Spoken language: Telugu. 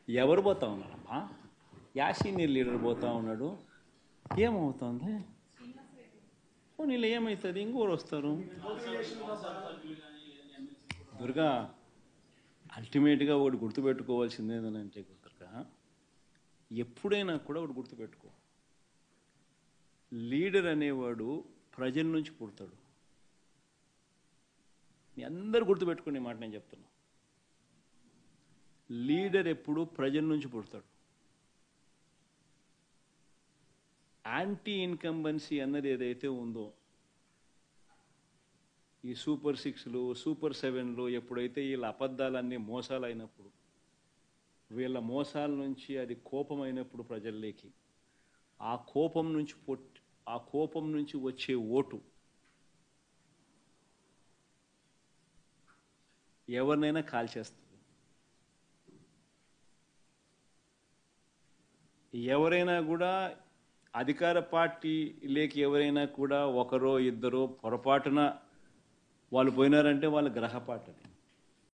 ఎవరు పోతా ఉన్నారమ్మా? యా సీనియర్ లీడర్ పోతా ఉన్నాడు? ఏమవుతుంది? నీళ్ళు ఏమవుతుంది? ఇంకోరు వస్తారు. దుర్గా, అల్టిమేట్గా ఒకటి గుర్తుపెట్టుకోవాల్సింది ఏంటంటే దుర్గా, ఎప్పుడైనా కూడా ఒకటి గుర్తుపెట్టుకో, లీడర్ అనేవాడు ప్రజల నుంచి పుడతాడు. మీ అందరు గుర్తుపెట్టుకునే మాట నేను చెప్తున్నా. లీడర్ ఎప్పుడు ప్రజల నుంచి పుడతాడు. యాంటీ ఇన్కంబెన్సీ అన్నది ఏదైతే ఉందో, ఈ సూపర్ 6లు సూపర్ 7లు ఎప్పుడైతే వీళ్ళ అబద్ధాలన్నీ మోసాలు అయినప్పుడు, వీళ్ళ మోసాల నుంచి అది కోపమైనప్పుడు ప్రజల్లోకి, ఆ కోపం నుంచి వచ్చే ఓటు ఎవరినైనా కాల్చేస్తుంది. ఎవరైనా కూడా అధికార పార్టీలోకి ఎవరైనా కూడా ఒకరో ఇద్దరో పొరపాటున వాళ్ళు పోయినారంటే వాళ్ళ గ్రహపాటు.